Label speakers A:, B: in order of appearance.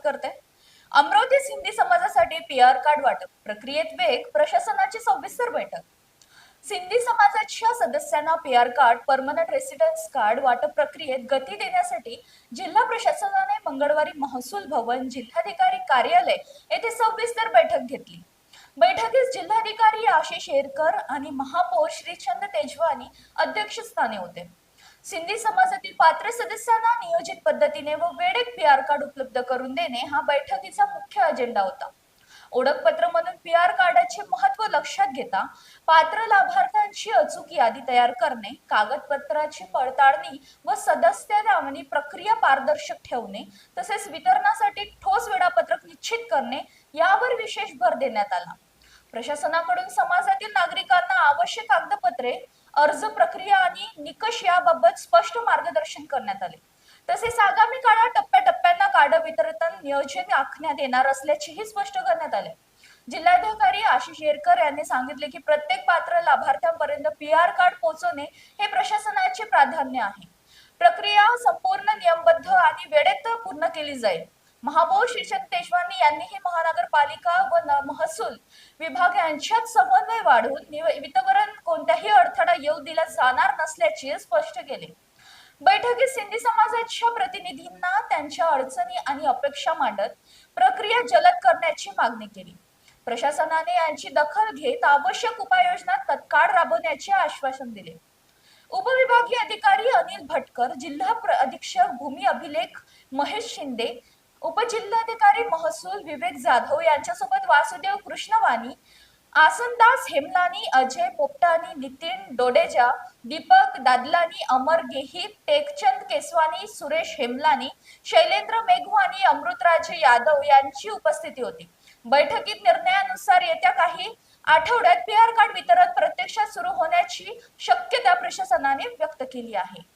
A: करते. अमरावती सिंधी समाजासाठी PR card वाटप प्रक्रियेत वेग, प्रशासनाची सविस्तर बैठक. सिंधी समाजाच्या सदस्यांना PR card, permanent residence card वाटप प्रक्रियेत गती देण्यासाठी जिल्हा प्रशासनाने मंगळवारी महसूल भवन, जिल्हाधिकारी कार्यालय येथे सविस्तर बैठक घेतली. बैठकीस जिल्हाधिकारी आशिष येरकर आणि महापौर श्रीचंद तेजवानी अध्यक्षस्थानी होते. सिंधी समाजातील पात्र सदस्यांना नियोजित पद्धतीने व वेळेत पीआर कार्ड उपलब्ध करून देणे हा बैठकीचा मुख्य अजेंडा होता. ओळखपत्र म्हणून पीआर कार्डाचे महत्त्व लक्षात घेता पात्र लाभार्थ्यांची अचूक यादी तयार करणे, कागदपत्राची पडताळणी व सदस्य नावणी प्रक्रिया पारदर्शक ठेवणे, तसेच वितरणासाठी ठोस वेळापत्रक निश्चित करणे यावर विशेष भर देण्यात आला. प्रशासनाकडून समाजातील नागरिकांना आवश्यक कागदपत्रे, अर्ज प्रक्रिया आणि निकष याबाबत स्पष्ट मार्गदर्शन करण्यात आले. तसेच आगामी काळात टप्प्याटप्प्याने कार्ड वितरण नियोजन आखण्यात येणार असल्याचेही स्पष्ट करण्यात आले. जिल्हाधिकारी आशिष येरकर यांनी सांगितले की प्रत्येक पात्र लाभार्थ्यांपर्यंत पीआर कार्ड पोहोचवणे हे प्रशासनाचे प्राधान्य आहे. प्रक्रिया संपूर्ण नियमबद्ध आणि वेळेत पूर्ण केली जाईल. महापौर श्रीचंद तेजवानी यांनीही महानगरपालिका व महसूल विभाग यांच्यात समन्वय वाढवून वितरण कोणत्याही अडथळा येऊ दिला जाणार नसल्याचे स्पष्ट केले. बैठकीत सिंधी समाजाच्या प्रतिनिधींना त्यांच्या अडचणी आणि अपेक्षा मांडत प्रक्रिया जलद करण्याची मागणी केली. प्रशासनाने यांची दखल घेत आवश्यक उपाययोजना तत्काळ राबवण्याचे आश्वासन दिले. उपविभागीय अधिकारी अनिल भटकर, जिल्हा अधीक्षक भूमी अभिलेख महेश शिंदे, उपजिल्हाधिकारी महसूल विवेक जाधव यांच्यासोबत वासुदेव कृष्णवाणी, आसनदास हेमलानी, अजय पोपटानी, नितीन डोडेजा, दीपक दादलानी, अमर गेहित, टेकचंद केसवानी, सुरेश हेमलानी, शैलेंद्र मेघवानी, अमृतराज यादव यांची उपस्थिती होती. बैठकीत निर्णयानुसार येत्या काही आठवड्यात पीआर कार्ड वितरण प्रत्यक्षात सुरू होण्याची शक्यता प्रशासनाने व्यक्त केली आहे.